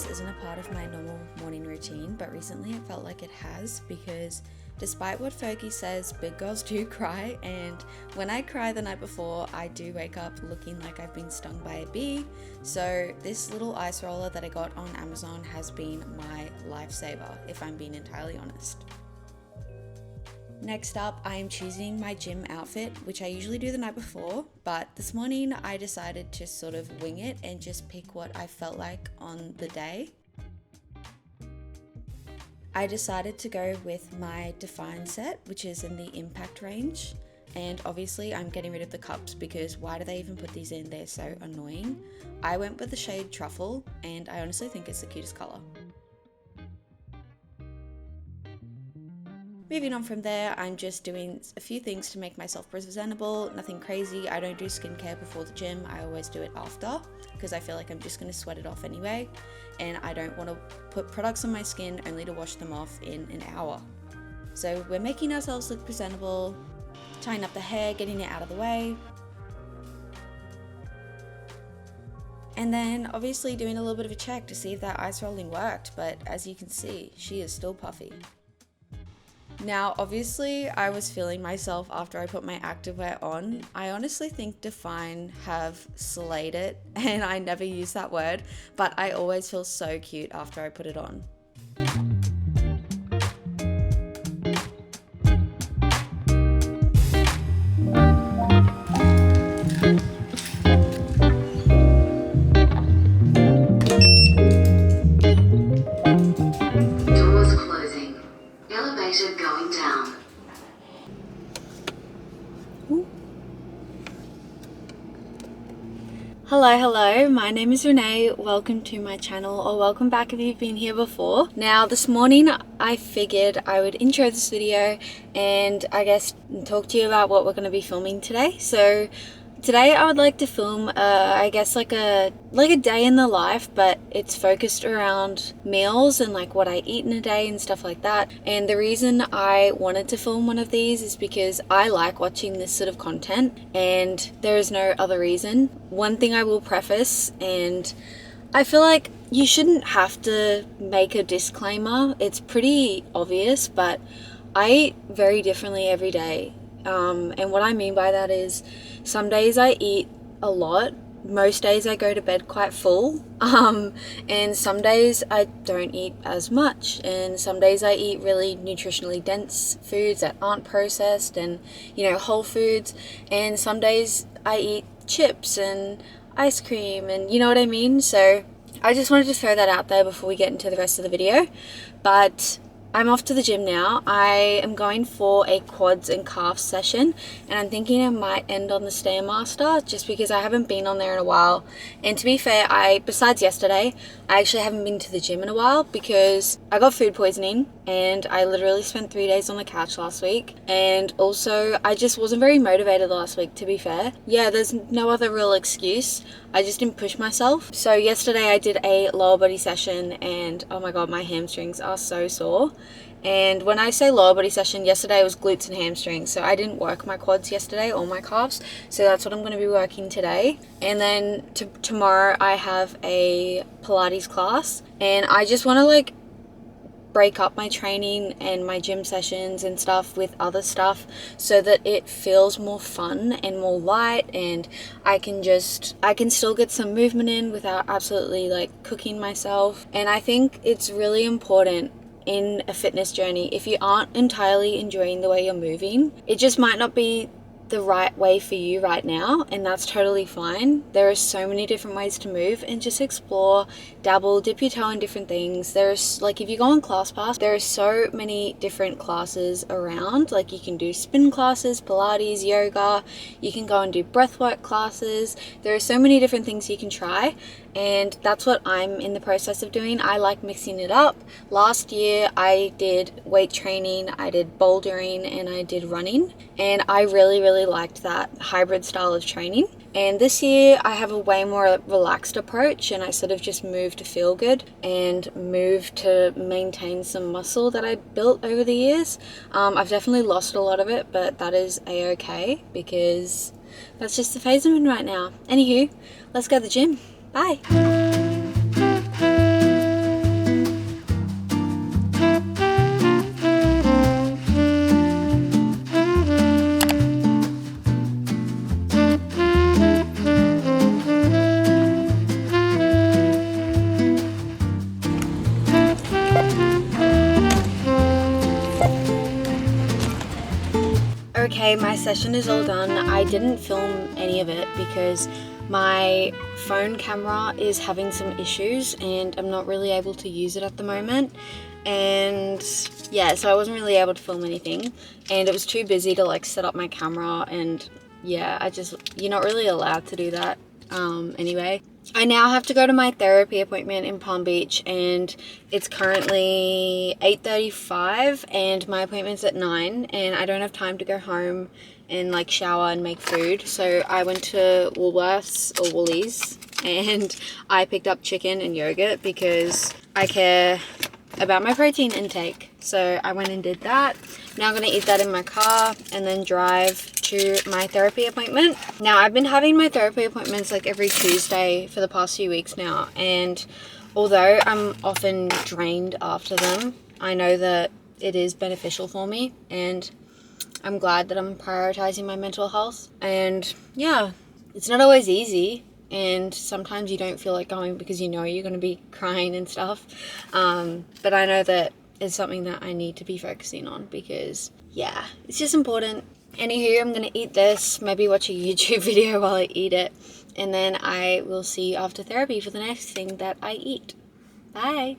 this isn't a part of my normal morning routine, but recently it felt like it has, because despite what Fergie says, big girls do cry, and when I cry the night before, I do wake up looking like I've been stung by a bee. So this little ice roller that I got on Amazon has been my lifesaver, if I'm being entirely honest. Next up, I am choosing my gym outfit, which I usually do the night before, but this morning I decided to sort of wing it and just pick what I felt like on the day. I decided to go with my Define set, which is in the Impact range, and obviously I'm getting rid of the cups because why do they even put these in? They're so annoying. I went with the shade Truffle, and I honestly think it's the cutest colour. Moving on from there, I'm just doing a few things to make myself presentable, nothing crazy. I don't do skincare before the gym, I always do it after because I feel like I'm just going to sweat it off anyway, and I don't want to put products on my skin only to wash them off in an hour. So we're making ourselves look presentable, tying up the hair, getting it out of the way, and then obviously doing a little bit of a check to see if that ice rolling worked, but as you can see, she is still puffy. Now, obviously, I was feeling myself after I put my activewear on. I honestly think Define have slayed it, and I never use that word, but I always feel so cute after I put it on. Doors closing. Elevator going down. Hello, my name is Renee. Welcome to my channel, or welcome back if you've been here before. Now, this morning I figured I would intro this video and I guess talk to you about what we're going to be filming today. So today I would like to film I guess like a day in the life, but it's focused around meals and like what I eat in a day and stuff like that. And the reason I wanted to film one of these is because I like watching this sort of content, and there is no other reason. One thing I will preface, and I feel like you shouldn't have to make a disclaimer, it's pretty obvious, but I eat very differently every day. And what I mean by that is some days I eat a lot, most days I go to bed quite full, and some days I don't eat as much, and some days I eat really nutritionally dense foods that aren't processed and, you know, whole foods, and some days I eat chips and ice cream, and you know what I mean? So I just wanted to throw that out there before we get into the rest of the video. But I'm off to the gym now. I am going for a quads and calves session, and I'm thinking I might end on the Stairmaster just because I haven't been on there in a while. And to be fair, besides yesterday, I actually haven't been to the gym in a while because I got food poisoning and I literally spent 3 days on the couch last week. And also I just wasn't very motivated last week, to be fair. Yeah, there's no other real excuse. I just didn't push myself. So yesterday I did a lower body session, and oh my god, my hamstrings are so sore. And when I say lower body session, yesterday was glutes and hamstrings, so I didn't work my quads yesterday or my calves, so that's what I'm going to be working today. And then tomorrow I have a Pilates class, and I just want to like break up my training and my gym sessions and stuff with other stuff so that it feels more fun and more light, and I can still get some movement in without absolutely like cooking myself. And I think it's really important in a fitness journey, if you aren't entirely enjoying the way you're moving, it just might not be the right way for you right now, and that's totally fine. There are so many different ways to move, and just explore, dabble, dip your toe in different things. There's like, if you go on ClassPass, there are so many different classes around. Like you can do spin classes, Pilates, yoga, you can go and do breathwork classes. There are so many different things you can try, and that's what I'm in the process of doing. I like mixing it up. Last year I did weight training, I did bouldering, and I did running, and I really liked that hybrid style of training. And this year I have a way more relaxed approach, and I sort of just move to feel good and move to maintain some muscle that I built over the years. I've definitely lost a lot of it, but that is a-okay because that's just the phase I'm in right now. Anywho, let's go to the gym. Bye. Okay, my session is all done. I didn't film any of it because my phone camera is having some issues and I'm not really able to use it at the moment. And yeah, so I wasn't really able to film anything, and it was too busy to like set up my camera, and yeah, you're not really allowed to do that anyway. I now have to go to my therapy appointment in Palm Beach, and it's currently 8:35 and my appointment's at 9, and I don't have time to go home and like shower and make food. So I went to Woolworths or Woolies and I picked up chicken and yogurt because I care about my protein intake. So I went and did that. Now I'm going to eat that in my car and then drive to my therapy appointment. Now I've been having my therapy appointments like every Tuesday for the past few weeks now, and although I'm often drained after them, I know that it is beneficial for me, and I'm glad that I'm prioritizing my mental health. And yeah, it's not always easy, and sometimes you don't feel like going because you know you're going to be crying and stuff, but I know that it's something that I need to be focusing on because yeah, it's just important. Anywho, I'm going to eat this, maybe watch a YouTube video while I eat it, and then I will see you after therapy for the next thing that I eat. Bye.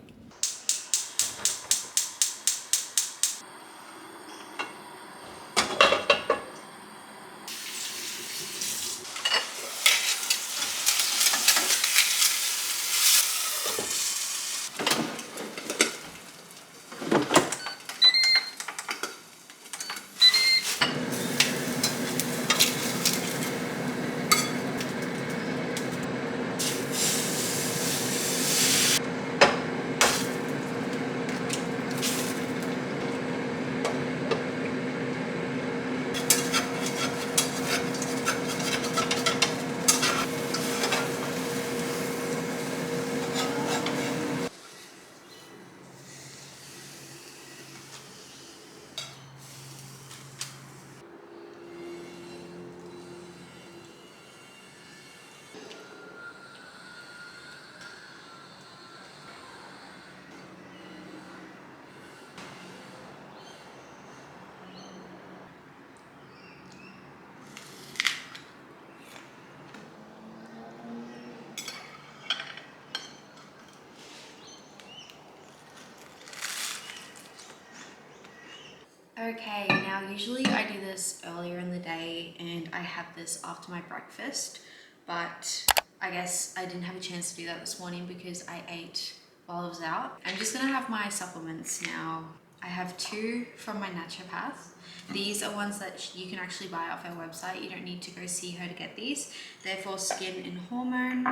Okay, now usually I do this earlier in the day and I have this after my breakfast, but I guess I didn't have a chance to do that this morning because I ate while I was out. I'm just gonna have my supplements now. I have two from my naturopath. These are ones that you can actually buy off our website. You don't need to go see her to get these. They're for skin and hormone.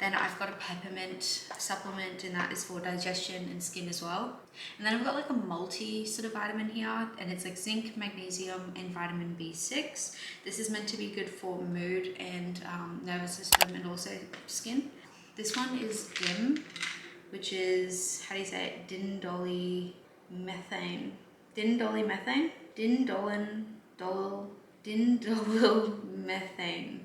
Then I've got a peppermint supplement, and that is for digestion and skin as well. And then I've got like a multi sort of vitamin here, and it's like zinc, magnesium, and vitamin B6. This is meant to be good for mood and nervous system and also skin. This one is DIM, which is, how do you say it? Dindolylmethane. Dindolylmethane? Dindolylmethane.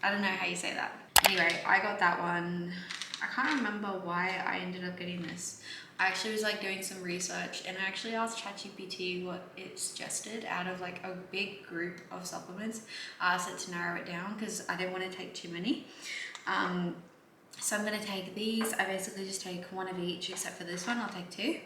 I don't know how you say that. Anyway, I got that one. I can't remember why I ended up getting this. I actually was like doing some research and I actually asked ChatGPT what it suggested out of like a big group of supplements. I asked it to narrow it down because I didn't want to take too many. So I'm going to take these. I basically just take one of each except for this one. I'll take two.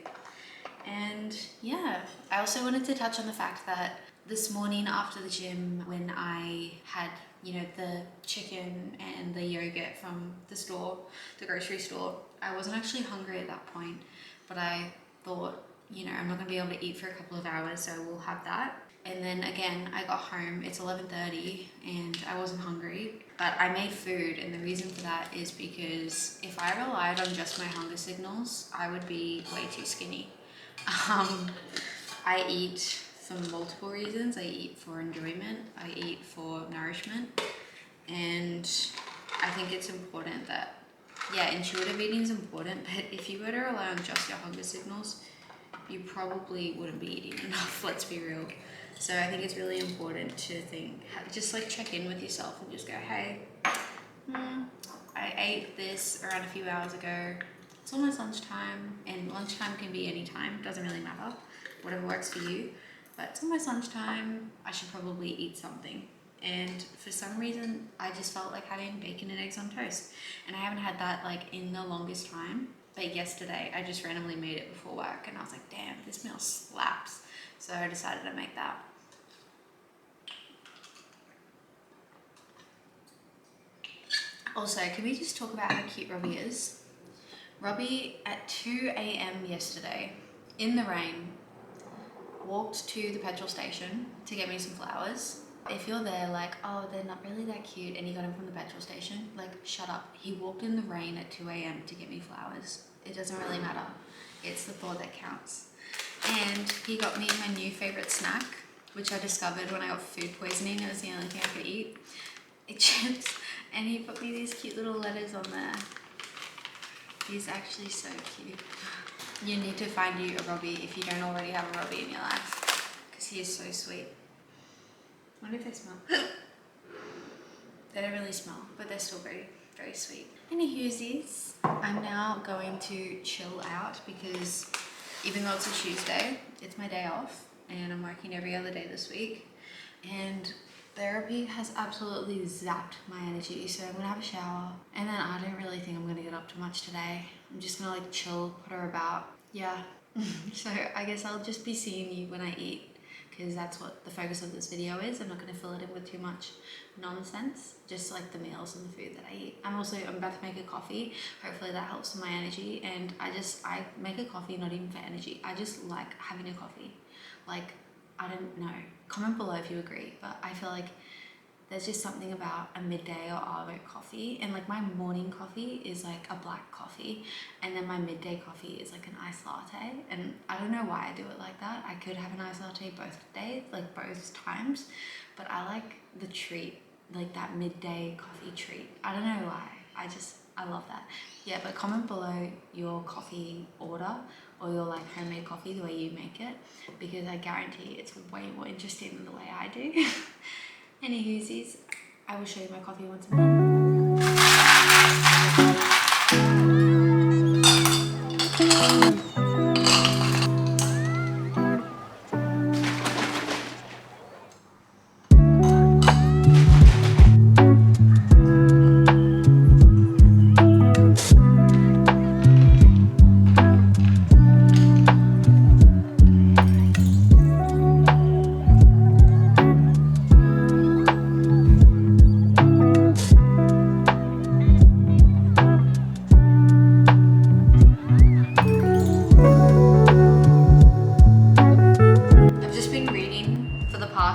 And yeah, I also wanted to touch on the fact that this morning after the gym, when I had, you know, the chicken and the yogurt from the store, the grocery store, I wasn't actually hungry at that point, but I thought, you know, I'm not gonna be able to eat for a couple of hours, so we'll have that. And then again, I got home, it's 11:30 and I wasn't hungry, but I made food, and the reason for that is because if I relied on just my hunger signals, I would be way too skinny. I eat for multiple reasons. I eat for enjoyment, I eat for nourishment, and I think it's important that, yeah, intuitive eating is important, but if you were to rely on just your hunger signals, you probably wouldn't be eating enough, let's be real. So I think it's really important to think, just like check in with yourself and just go, hey, I ate this around a few hours ago. It's almost lunchtime, and lunchtime can be any time, doesn't really matter, whatever works for you. but it's almost lunchtime. I should probably eat something. And for some reason, I just felt like having bacon and eggs on toast. And I haven't had that like in the longest time. But yesterday, I just randomly made it before work and I was like, damn, this meal slaps. So I decided to make that. Also, can we just talk about how cute Robbie is? Robbie at 2 a.m. yesterday, in the rain, walked to the petrol station to get me some flowers. If you're there like, oh, they're not really that cute and you got them from the petrol station, like, shut up. He walked in the rain at 2 a.m. to get me flowers. It doesn't really matter. It's the thought that counts. And he got me my new favorite snack, which I discovered when I got food poisoning. It was the only thing I could eat. Chips. And he put me these cute little letters on there. He's actually so cute. You need to find you a Robbie if you don't already have a Robbie in your life, because he is so sweet. I wonder if they smell. They don't really smell, but they're still very, very sweet. Anywhoosies, I'm now going to chill out because even though it's a Tuesday, it's my day off and I'm working every other day this week. And therapy has absolutely zapped my energy, so I'm gonna have a shower and then I don't really think I'm gonna get up too much today. I'm just gonna like chill, put her about. Yeah. So I guess I'll just be seeing you when I eat, because that's what the focus of this video is. I'm not going to fill it in with too much nonsense, just like the meals and the food that I eat. I'm about to make a coffee. Hopefully that helps with my energy. And I make a coffee not even for energy. I just like having a coffee. Like, I don't know. Comment below if you agree, but I feel like there's just something about a midday or hour coffee, and like my morning coffee is like a black coffee, and then my midday coffee is like an iced latte. And I don't know why I do it like that. I could have an iced latte both days, like both times, but I like the treat, like that midday coffee treat. I don't know why. I love that. Yeah, but comment below your coffee order or your like homemade coffee, the way you make it, because I guarantee it's way more interesting than the way I do. Anywhoosies, I will show you my coffee once I'm done.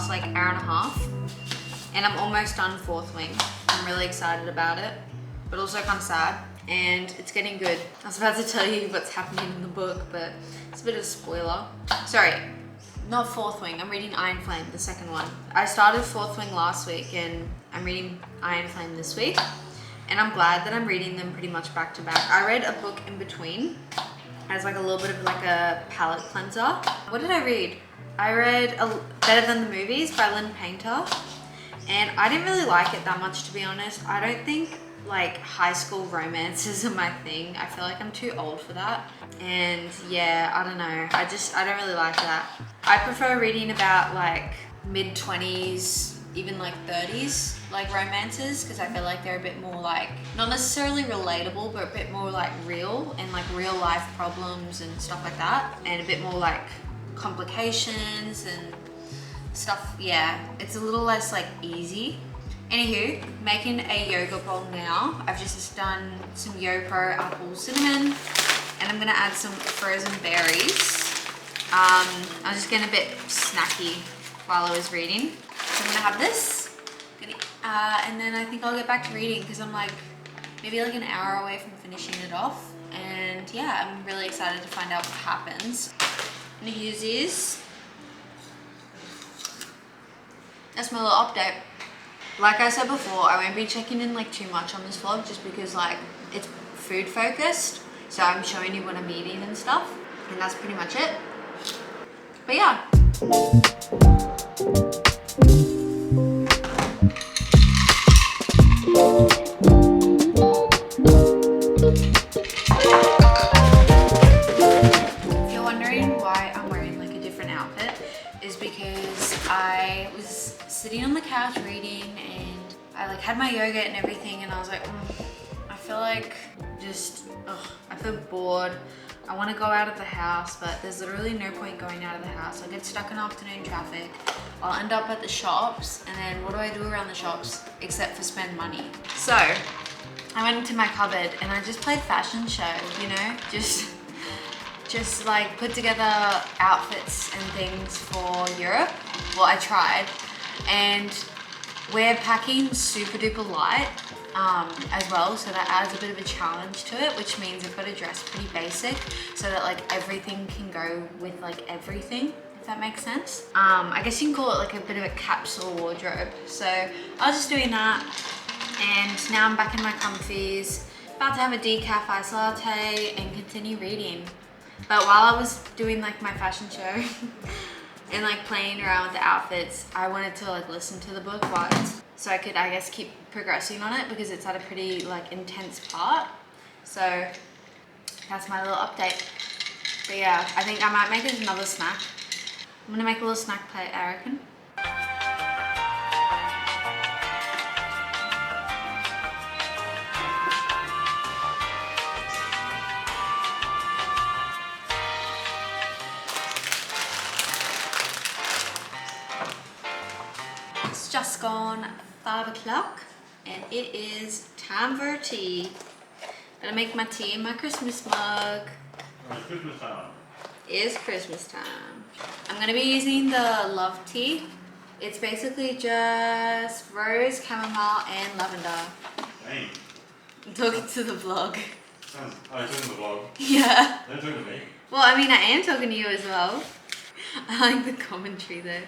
Like hour and a half and I'm almost done fourth wing. I'm really excited about it, but also kind of sad, and it's getting good. I was about to tell you what's happening in the book, but it's a bit of a spoiler. Sorry, not fourth wing. I'm reading Iron Flame, the second one. I started fourth wing last week and I'm reading Iron Flame this week, and I'm glad that I'm reading them pretty much back to back. I read a book in between as like a little bit of like a palate cleanser. What did I read? I read Better Than the Movies by Lynn Painter, and I didn't really like it that much, to be honest. I don't think like high school romances are my thing. I feel like I'm too old for that, and yeah, I don't know. I don't really like that. I prefer reading about like mid-20s, even like 30s like romances, because I feel like they're a bit more like, not necessarily relatable, but a bit more like real, and like real life problems and stuff like that, and a bit more like complications and stuff. Yeah, it's a little less like easy. Anywho, making a yogurt bowl now. I've just done some YoPro apple cinnamon, and I'm gonna add some frozen berries. I'm just getting a bit snacky while I was reading, so I'm gonna have this, and then I think I'll get back to reading, because I'm like maybe like an hour away from finishing it off, and yeah, I'm really excited to find out what happens. I'm gonna use these. That's my little update. Like I said before, I won't be checking in like too much on this vlog, just because like it's food focused, so I'm showing you what I'm eating and stuff, and that's pretty much it. But yeah. I was sitting on the couch reading, and I like had my yogurt and everything, and I was like, I feel like I feel bored. I want to go out of the house, but there's literally no point going out of the house. I'll get stuck in afternoon traffic. I'll end up at the shops, and then what do I do around the shops except for spend money? So I went into my cupboard and I just played fashion show, you know, just like put together outfits and things for Europe. Well, I tried, and we're packing super duper light as well, so that adds a bit of a challenge to it, which means I've got to dress pretty basic so that like everything can go with like everything, if that makes sense. I guess you can call it like a bit of a capsule wardrobe. So I was just doing that, and now I'm back in my comfies, about to have a decaf ice latte and continue reading. But while I was doing like my fashion show and like playing around with the outfits, I wanted to like listen to the book once, so I could, I guess, keep progressing on it because it's at a pretty like intense part. So that's my little update. But yeah, I think I might make it another snack. I'm gonna make a little snack plate, I reckon. It's just gone 5 o'clock and it is time for tea. Gonna make my tea in my Christmas mug. It's Christmas time. It is Christmas time. I'm gonna be using the Love Tea. It's basically just rose, chamomile, and lavender. Dang. I'm talking to the vlog. Sounds. Oh, you're talking to the vlog. Yeah. Don't talk to me. Well, I mean, I am talking to you as well. I like the commentary though.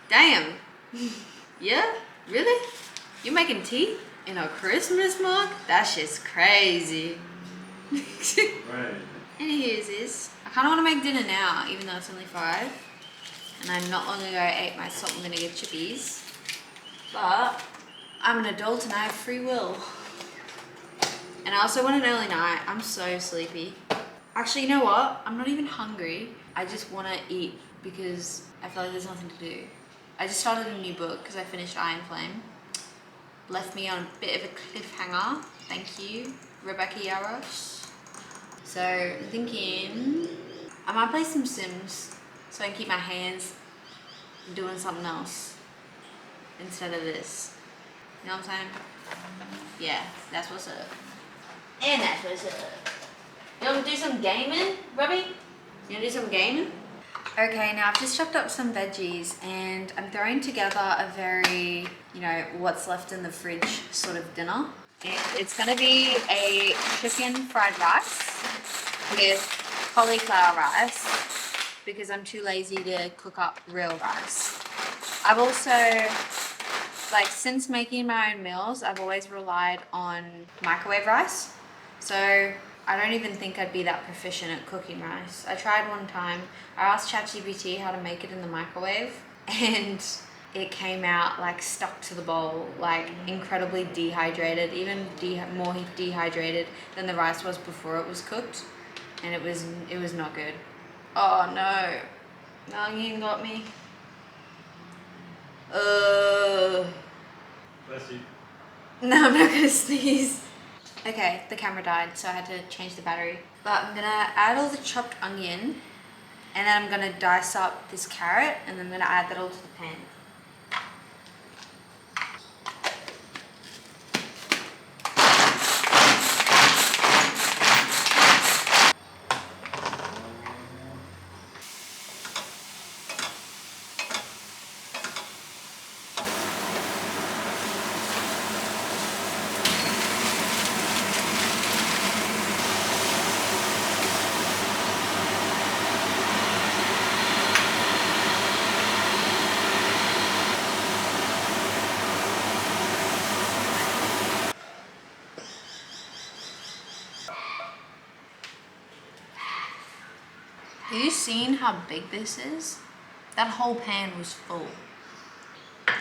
Damn. Yeah? Really? You making tea in a Christmas mug? That shit's crazy. Right. Anywho's, I kind of want to make dinner now, even though it's only 5. And I not long ago ate my salt and vinegar chippies. But I'm an adult and I have free will. And I also want an early night. I'm so sleepy. Actually, you know what? I'm not even hungry. I just want to eat because I feel like there's nothing to do. I just started a new book because I finished Iron Flame. Left me on a bit of a cliffhanger. Thank you, Rebecca Yaros. So I'm thinking I might play some Sims so I can keep my hands doing something else instead of this. You know what I'm saying? Yeah, that's what's up. And that's what's up. You want to do some gaming, Robbie? You want to do some gaming? Okay, now I've just chopped up some veggies and I'm throwing together a very, you know, what's left in the fridge sort of dinner. And it's going to be a chicken fried rice with cauliflower rice because I'm too lazy to cook up real rice. I've also, like, since making my own meals, I've always relied on microwave rice. So I don't even think I'd be that proficient at cooking rice. I tried one time. I asked ChatGPT how to make it in the microwave, and it came out like stuck to the bowl, like incredibly dehydrated, even more dehydrated than the rice was before it was cooked, and it was not good. Oh no, the onion got me. Bless you. No, I'm not gonna sneeze. Okay, the camera died, so I had to change the battery. But I'm gonna add all the chopped onion, and then I'm gonna dice up this carrot, and then I'm gonna add that all to the pan. Have you seen how big this is? That whole pan was full.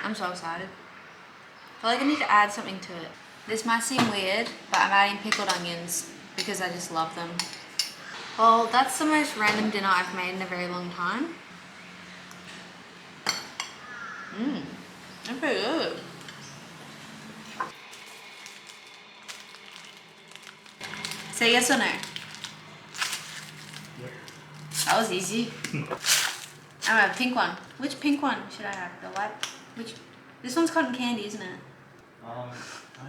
I'm so excited. I feel like I need to add something to it. This might seem weird, but I'm adding pickled onions because I just love them. Well, that's the most random dinner I've made in a very long time. They're pretty good. Say yes or no. Yep. That was easy. I have a pink one. Which pink one should I have? The white? Which? This one's cotton candy, isn't it? I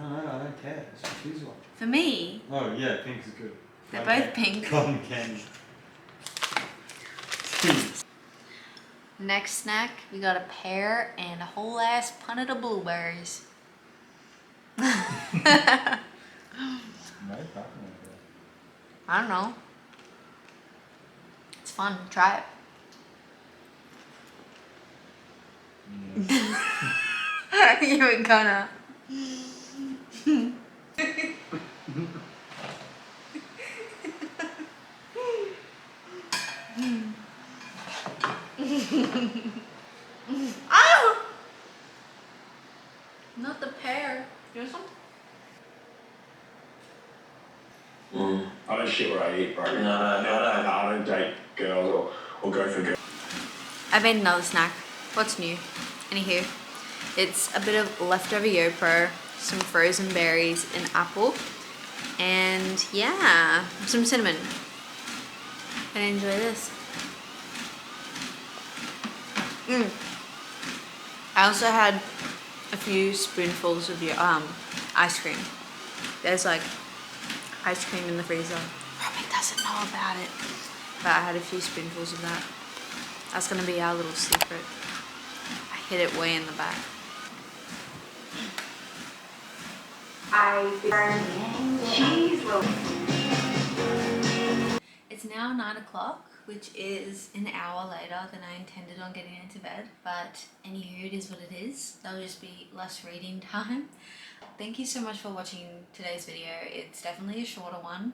don't know. I don't care. Just choose one. For me, Oh yeah, pink is good. they're both pink. Cotton candy. Next snack, we got a pear and a whole ass punnet of blueberries. I don't know. It's fun. Try it. You were gonna. Ow! Not the pear. You want some? I don't shit where I eat, bro. No, I don't date girls or go for girls. I made another snack. What's new? Anywho, it's a bit of leftover YoPro, some frozen berries, an apple, and yeah, some cinnamon. And enjoy this. I also had a few spoonfuls of your ice cream. There's like ice cream in the freezer. Robin doesn't know about it, but I had a few spoonfuls of that. That's gonna be our little secret. I hid it way in the back. It's now 9 o'clock, which is an hour later than I intended on getting into bed. But anywho, it is what it is. There'll just be less reading time. Thank you so much for watching today's video. It's definitely a shorter one.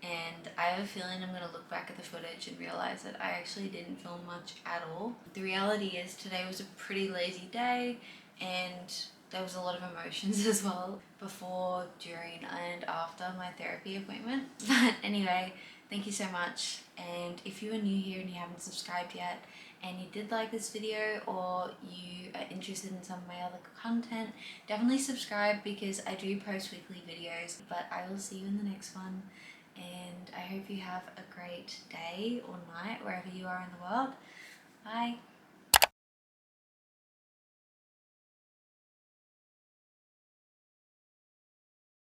And I have a feeling I'm going to look back at the footage and realize that I actually didn't film much at all. The reality is today was a pretty lazy day and there was a lot of emotions as well before, during and after my therapy appointment. But anyway, thank you so much, and if you are new here and you haven't subscribed yet and you did like this video or you are interested in some of my other content, definitely subscribe because I do post weekly videos. But I will see you in the next one, and I hope you have a great day or night wherever you are in the world. Bye.